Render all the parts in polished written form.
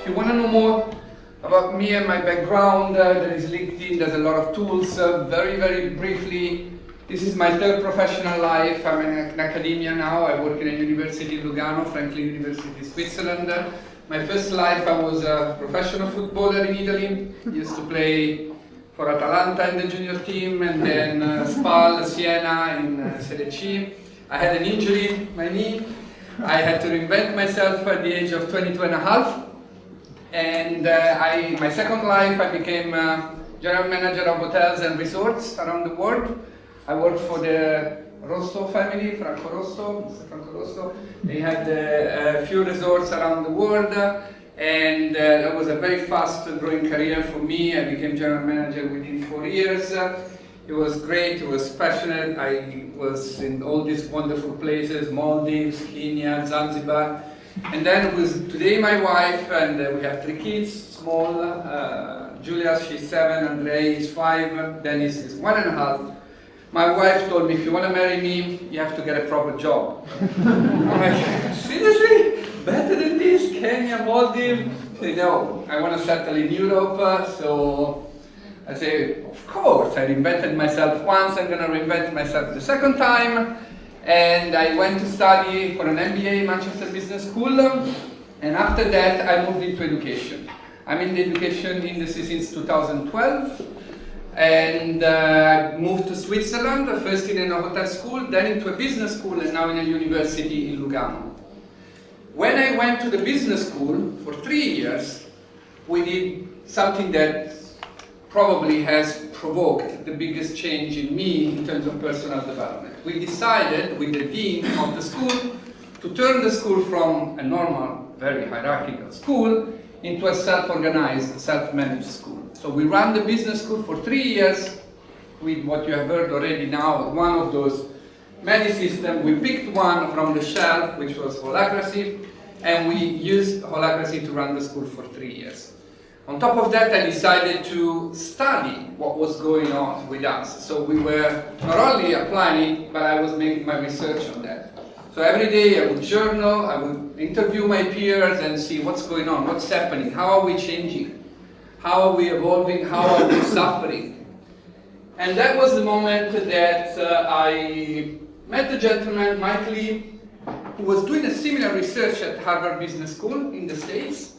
If you want to know more about me and my background, there is LinkedIn, there's a lot of tools. Very briefly, this is my third professional life. I'm in academia now. I work in a university in Lugano, Franklin University, Switzerland. My first life, I was a professional footballer in Italy. Used to play for Atalanta in the junior team, and then Spal, Siena in Serie C. I had an injury in my knee. I had to reinvent myself at the age of 22 and a half. And my second life, I became general manager of hotels and resorts around the world. I worked for the Rosso family, Franco Rosso. They had a few resorts around the world, and that was a very fast growing career for me. I became general manager within 4 years. It was great, it was passionate. I was in all these wonderful places, Maldives, Kenya, Zanzibar. And then with today my wife, and we have 3 kids, small. Julia, she's 7, Andrei is 5, Dennis is 1.5. My wife told me, if you want to marry me, you have to get a proper job. I'm like, seriously? Better than this? Kenya, Maldives? She said, no, I want to settle in Europe, so I say, of course. I reinvented myself once, I'm going to reinvent myself the second time. And I went to study for an MBA, Manchester Business School. And after that, I moved into education. I'm in the education industry since 2012. And I moved to Switzerland, first in a hotel school, then into a business school, and now in a university in Lugano. When I went to the business school for 3 years, we did something that probably has provoked the biggest change in me in terms of personal development. We decided with the dean of the school to turn the school from a normal, very hierarchical school into a self-organized, self-managed school. So we ran the business school for 3 years with what you have heard already now, one of those many systems. We picked one from the shelf, which was Holacracy, and we used Holacracy to run the school for 3 years. On top of that, I decided to study what was going on with us. So we were not only applying, but I was making my research on that. So every day I would journal, I would interview my peers and see what's going on, what's happening, how are we changing, how are we evolving, how are we suffering. And that was the moment that I met a gentleman, Mike Lee, who was doing a similar research at Harvard Business School in the States.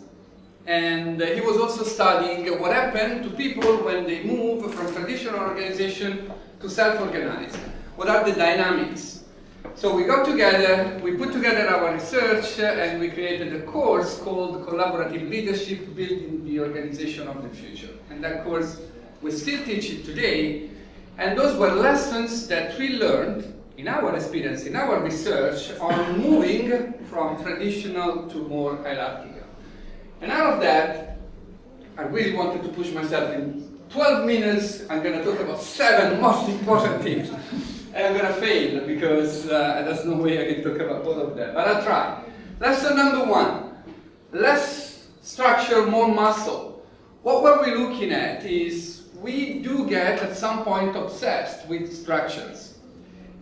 And he was also studying what happened to people when they move from traditional organization to self-organized. What are the dynamics? So we got together, we put together our research, and we created a course called Collaborative Leadership, Building the Organization of the Future. And that course, we still teach it today. And those were lessons that we learned in our experience, in our research, on moving from traditional to more hierarchical. And out of that, I really wanted to push myself. In 12 minutes, I'm going to talk about 7 most important things. And I'm going to fail because there's no way I can talk about all of that. But I'll try. Lesson number 1, less structure, more muscle. What we're looking at is we do get at some point obsessed with structures.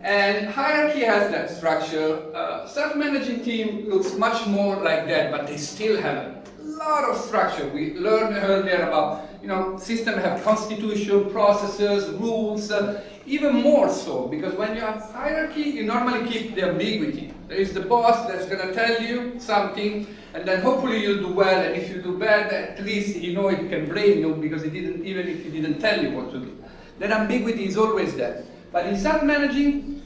And hierarchy has that structure. Self-managing team looks much more like that, but they still have a lot of structure. We learned earlier about, systems have constitution, processes, rules, even more so, because when you have hierarchy, you normally keep the ambiguity. There is the boss that's going to tell you something, and then hopefully you'll do well, and if you do bad, at least he can blame you because he didn't, even if he didn't tell you what to do. That ambiguity is always there. But in self-managing,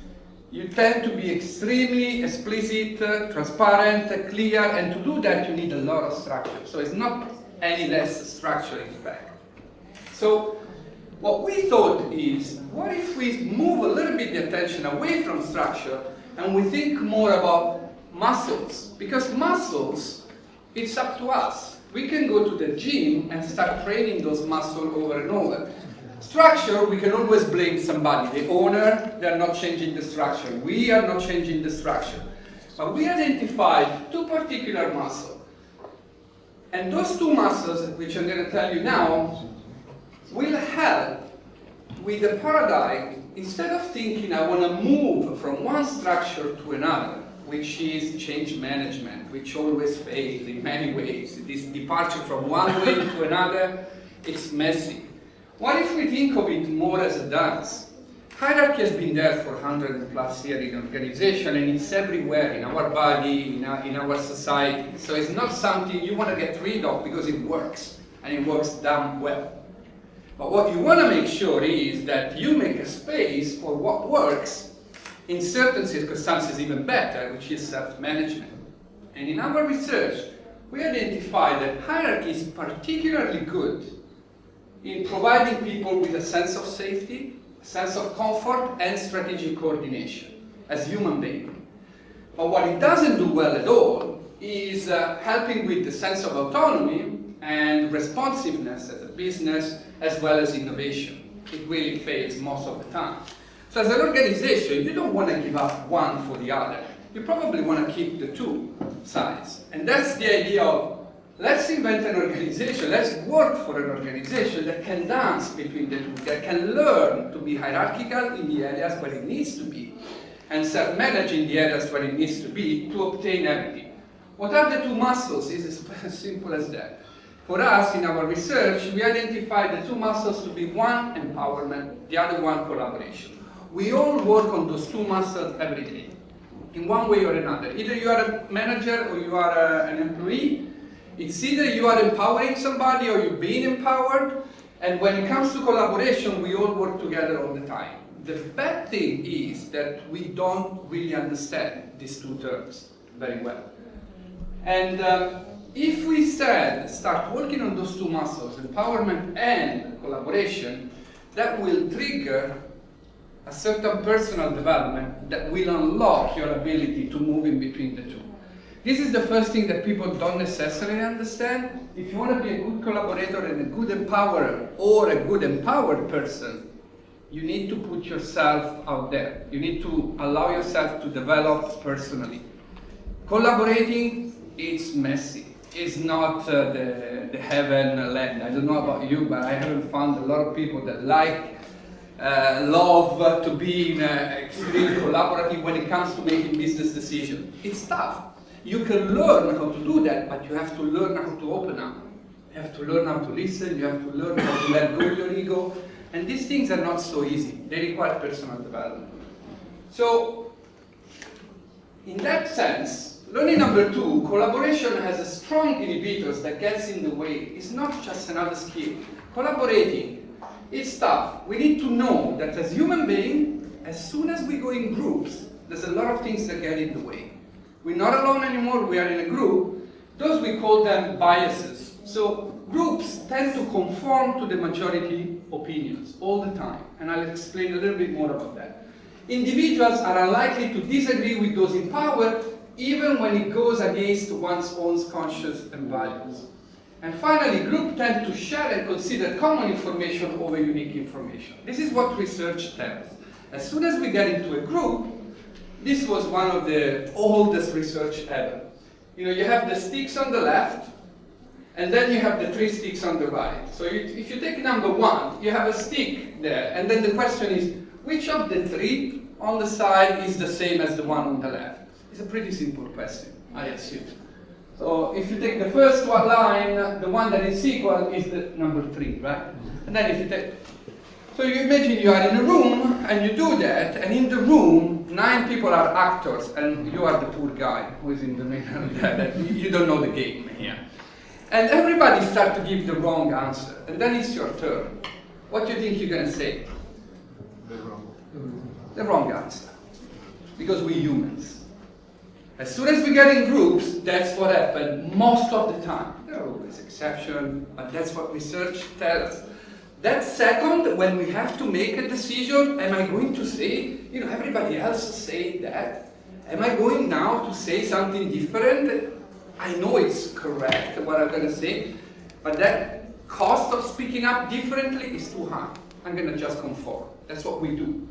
you tend to be extremely explicit, transparent, clear, and to do that you need a lot of structure. So it's not any less structure in fact. So what we thought is, what if we move a little bit the attention away from structure and we think more about muscles? Because muscles, it's up to us. We can go to the gym and start training those muscles over and over. Structure, we can always blame somebody. The owner, they're not changing the structure. We are not changing the structure. But we identified 2 particular muscles. And those 2 muscles, which I'm going to tell you now, will help with the paradigm. Instead of thinking I want to move from one structure to another, which is change management, which always fails in many ways. This departure from one way to another, it's messy. What if we think of it more as a dance? Hierarchy has been there for 100+ years in organization, and it's everywhere, in our body, in our society. So it's not something you want to get rid of because it works, and it works damn well. But what you want to make sure is that you make a space for what works, in certain circumstances even better, which is self-management. And in our research, we identified that hierarchy is particularly good in providing people with a sense of safety, sense of comfort, and strategic coordination as human beings. But what it doesn't do well at all is helping with the sense of autonomy and responsiveness as a business, as well as innovation. It really fails most of the time. So as an organization, you don't want to give up one for the other. You probably want to keep the two sides. And that's the idea of, let's invent an organization, let's work for an organization that can dance between the two, that can learn to be hierarchical in the areas where it needs to be, and self-manage in the areas where it needs to be to obtain everything. What are the two muscles? It's as simple as that. For us, in our research, we identified the two muscles to be one, empowerment, the other one, collaboration. We all work on those two muscles every day, in one way or another. Either you are a manager or you are an employee. It's either you are empowering somebody or you're being empowered. And when it comes to collaboration, we all work together all the time. The bad thing is that we don't really understand these two terms very well. And if we instead start working on those two muscles, empowerment and collaboration, that will trigger a certain personal development that will unlock your ability to move in between the two. This is the first thing that people don't necessarily understand. If you want to be a good collaborator and a good empowerer or a good empowered person, you need to put yourself out there. You need to allow yourself to develop personally. Collaborating, it's messy. It's not the heaven land. I don't know about you, but I haven't found a lot of people that love to be extremely collaborative when it comes to making business decisions. It's tough. You can learn how to do that, but you have to learn how to open up. You have to learn how to listen, you have to learn how to let go of your ego. And these things are not so easy. They require personal development. So, in that sense, learning number two, collaboration has a strong inhibitors that gets in the way. It's not just another skill. Collaborating, it's tough. We need to know that as human beings, as soon as we go in groups, there's a lot of things that get in the way. We're not alone anymore, we are in a group. Those we call them biases. So groups tend to conform to the majority opinions all the time. And I'll explain a little bit more about that. Individuals are unlikely to disagree with those in power, even when it goes against one's own conscience and values. And finally, groups tend to share and consider common information over unique information. This is what research tells. As soon as we get into a group, this was one of the oldest research ever. You have the sticks on the left, and then you have the 3 sticks on the right. So if you take number 1, you have a stick there, and then the question is, which of the 3 on the side is the same as the one on the left? It's a pretty simple question, I assume. So if you take the first line, the one that is equal is the number 3, right? And then if you take, so you imagine you are in a room and you do that, and in the room 9 people are actors and you are the poor guy who is in the middle there. You don't know the game here. And everybody starts to give the wrong answer, and then it's your turn. What do you think you're going to say? The wrong answer. Because we're humans. As soon as we get in groups, that's what happens most of the time. There are always exceptions, but that's what research tells us. That second, when we have to make a decision, am I going to say, everybody else say that? Am I going now to say something different? I know it's correct what I'm going to say, but that cost of speaking up differently is too high. I'm going to just conform. That's what we do.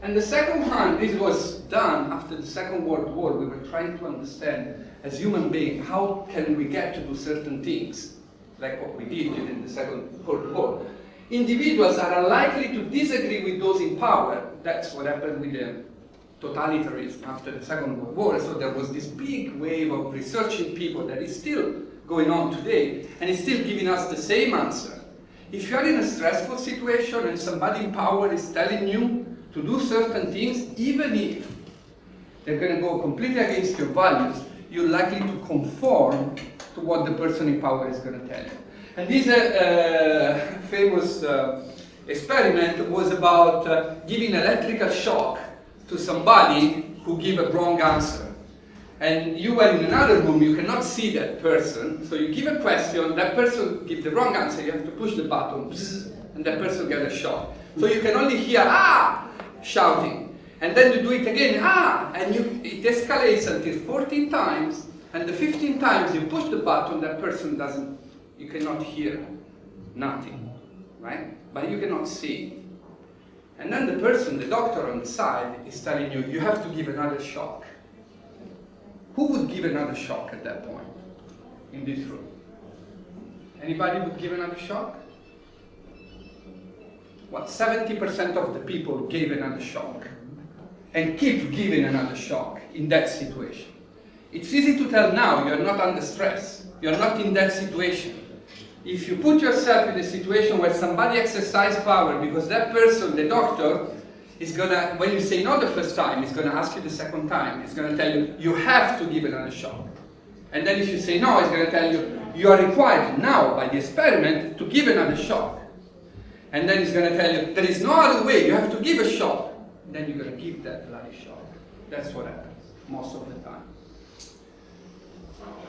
And the second one, this was done after the Second World War. We were trying to understand, as human beings, how can we get to do certain things, like what we did during the Second World War. Individuals are unlikely to disagree with those in power. That's what happened with the totalitarianism after the Second World War. So there was this big wave of researching people that is still going on today, and is still giving us the same answer. If you are in a stressful situation and somebody in power is telling you to do certain things, even if they're going to go completely against your values, you're likely to conform to what the person in power is going to tell you. And this famous experiment was about giving electrical shock to somebody who gave a wrong answer. And you are in another room, you cannot see that person, so you give a question, that person gives the wrong answer, you have to push the button, and that person gets a shock. So you can only hear, ah, shouting. And then you do it again, ah, and it escalates until 14 times, and the 15th times you push the button, that person doesn't, you cannot hear nothing, right? But you cannot see. And then the person, the doctor on the side, is telling you, you have to give another shock. Who would give another shock at that point in this room? Anybody would give another shock? What, 70% of the people gave another shock and keep giving another shock in that situation. It's easy to tell now you're not under stress, you're not in that situation. If you put yourself in a situation where somebody exercises power because that person, the doctor, is gonna, when you say no the first time, he's gonna ask you the second time, he's gonna tell you, you have to give another shock. And then if you say no, he's gonna tell you, you are required now by the experiment to give another shock. And then he's gonna tell you, there is no other way, you have to give a shock. And then you're gonna give that bloody shock. That's what happens most of the time.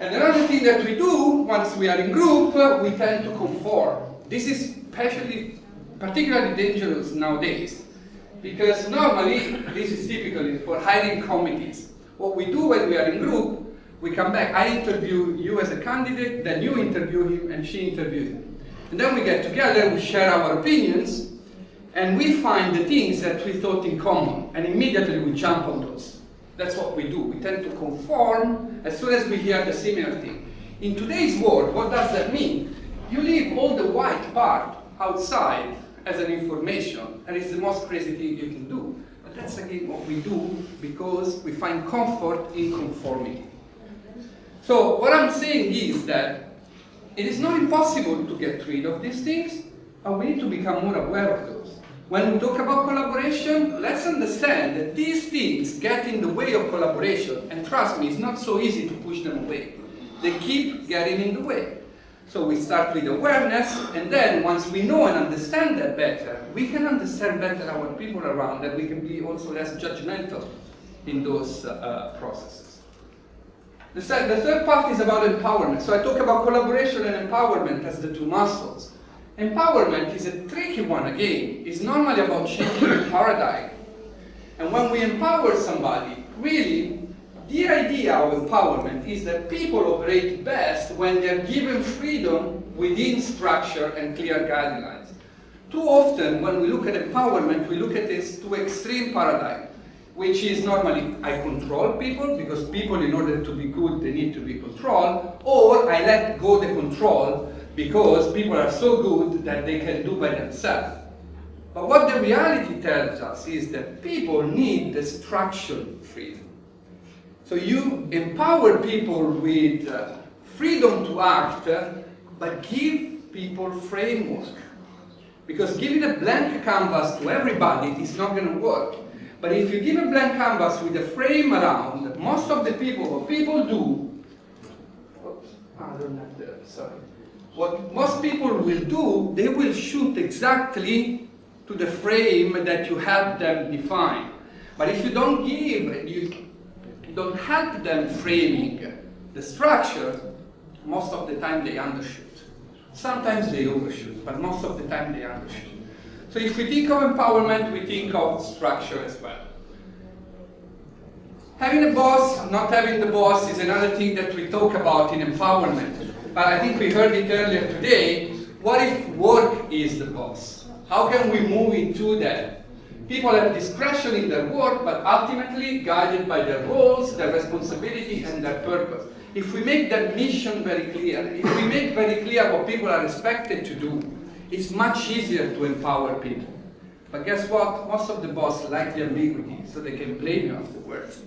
And another thing that we do, once we are in group, we tend to conform. This is particularly dangerous nowadays. Because normally, this is typically for hiring committees. What we do when we are in group, we come back, I interview you as a candidate, then you interview him, and she interviews him. And then we get together, we share our opinions, and we find the things that we thought in common, and immediately we jump on those. That's what we do. We tend to conform as soon as we hear the similar thing. In today's world, what does that mean? You leave all the white part outside as an information, and it's the most crazy thing you can do. But that's again what we do because we find comfort in conformity. So what I'm saying is that it is not impossible to get rid of these things, but we need to become more aware of those. When we talk about collaboration, let's understand that these things get in the way of collaboration, and trust me, it's not so easy to push them away. They keep getting in the way. So we start with awareness, and then once we know and understand that better, we can understand better our people around, and we can be also less judgmental in those processes. The third part is about empowerment. So I talk about collaboration and empowerment as the two muscles. Empowerment is a tricky one again. It's normally about changing the paradigm. And when we empower somebody, really, the idea of empowerment is that people operate best when they're given freedom within structure and clear guidelines. Too often, when we look at empowerment, we look at this two extreme paradigm, which is normally I control people, because people, in order to be good, they need to be controlled, or I let go the control because people are so good that they can do by themselves. But what the reality tells us is that people need the structured freedom. So you empower people with freedom to act, but give people framework. Because giving a blank canvas to everybody is not going to work. But if you give a blank canvas with a frame around, most of the people, what people do, what most people will do, they will shoot exactly to the frame that you help them define. But if you don't give, you don't help them framing the structure, most of the time they undershoot. Sometimes they overshoot, but most of the time they undershoot. So if we think of empowerment, we think of structure as well. Having a boss, not having the boss is another thing that we talk about in empowerment. But I think we heard it earlier today. What if work is the boss? How can we move into that? People have discretion in their work, but ultimately guided by their roles, their responsibility, and their purpose. If we make that mission very clear, if we make very clear what people are expected to do, it's much easier to empower people. But guess what? Most of the bosses like the ambiguity, so they can blame you afterwards.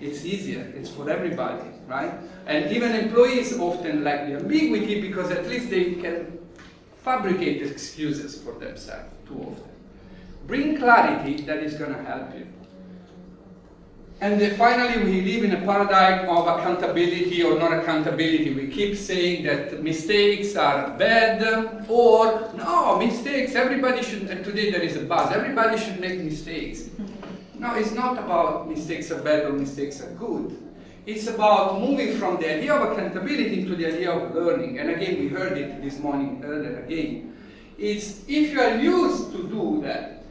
It's easier, it's for everybody, right? And even employees often like the ambiguity because at least they can fabricate excuses for themselves too often. Bring clarity, that is going to help you. And then finally, we live in a paradigm of accountability or not accountability. We keep saying that mistakes are bad, or no, mistakes, everybody should, and today there is a buzz, everybody should make mistakes. No, it's not about mistakes are bad or mistakes are good. It's about moving from the idea of accountability to the idea of learning. And again, we heard it this morning earlier again. It's if you are used to do that,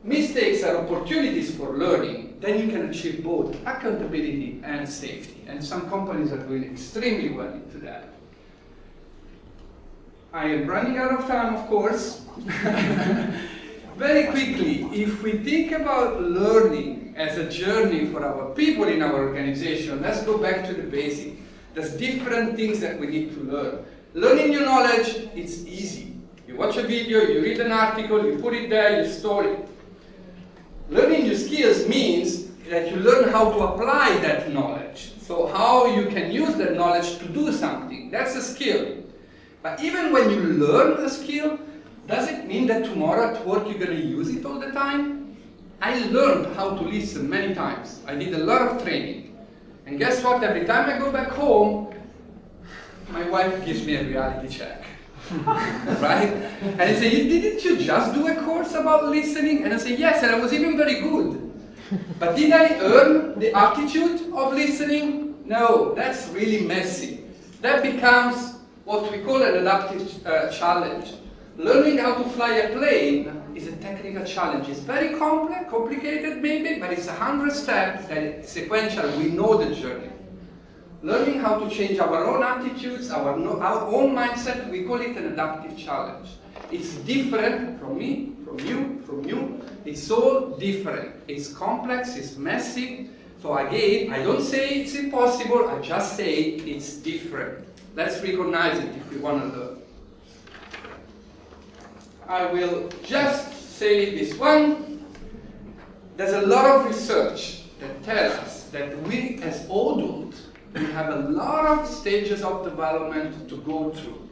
mistakes are opportunities for learning, then you can achieve both accountability and safety. And some companies are doing extremely well into that. I am running out of time, of course. Very quickly, if we think about learning as a journey for our people in our organization, let's go back to the basic. There's different things that we need to learn. Learning new knowledge, it's easy. You watch a video, you read an article, you put it there, you store it. Learning new skills means that you learn how to apply that knowledge. So how you can use that knowledge to do something. That's a skill. But even when you learn a skill, does it mean that tomorrow at work you're going to use it all the time? I learned how to listen many times. I did a lot of training. And guess what? Every time I go back home, my wife gives me a reality check. Right? And I say, didn't you just do a course about listening? And I say, yes, and I was even very good. But did I earn the attitude of listening? No, that's really messy. That becomes what we call an adaptive challenge. Learning how to fly a plane is a technical challenge. It's very complex, complicated maybe, but it's 100 steps and it's sequential. We know the journey. Learning how to change our own attitudes, our own mindset, we call it an adaptive challenge. It's different from me, from you. It's all different. It's complex, it's messy. So again, I don't say it's impossible, I just say it's different. Let's recognize it if we want to learn. I will just say this one. There's a lot of research that tells us that we as adults, we have a lot of stages of development to go through.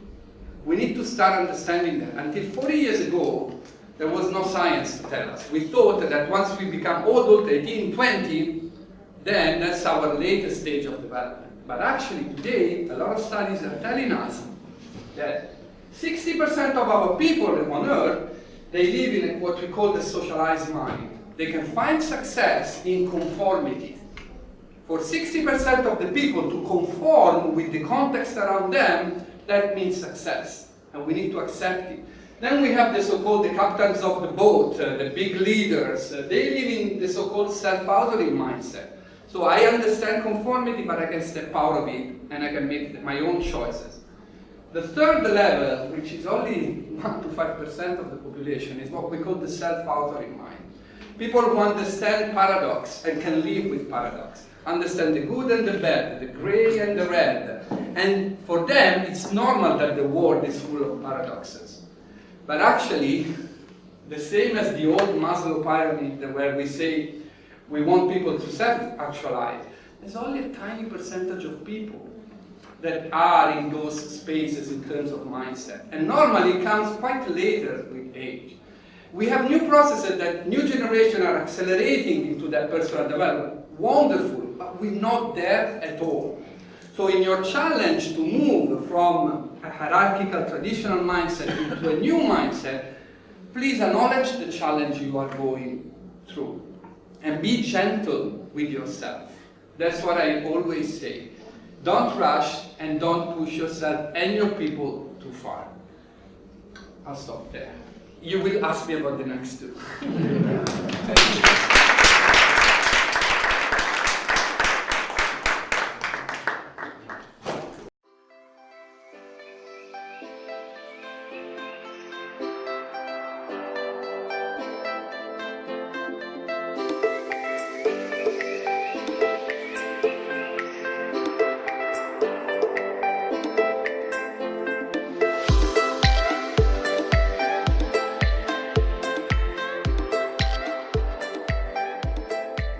We need to start understanding that. Until 40 years ago, there was no science to tell us. We thought that once we become adult, 18, 20, then that's our latest stage of development. But actually today, a lot of studies are telling us that 60% of our people on Earth, they live in what we call the socialized mind. They can find success in conformity. For 60% of the people to conform with the context around them, that means success. And we need to accept it. Then we have the so-called the captains of the boat, the big leaders. They live in the so-called self-authoring mindset. So I understand conformity, but I can step out of it and I can make my own choices. The third level, which is only 1 to 5% of the population, is what we call the self-authoring mind. People who understand paradox and can live with paradox. Understand the good and the bad, the gray and the red. And for them, it's normal that the world is full of paradoxes. But actually, the same as the old Maslow pyramid where we say we want people to self-actualize, there's only a tiny percentage of people that are in those spaces in terms of mindset. And normally it comes quite later with age. We have new processes that new generations are accelerating into that personal development. Wonderful, but we're not there at all. So in your challenge to move from a hierarchical traditional mindset into a new mindset, please acknowledge the challenge you are going through. And be gentle with yourself. That's what I always say. Don't rush and don't push yourself and your people too far. I'll stop there. You will ask me about the next two. Thank you.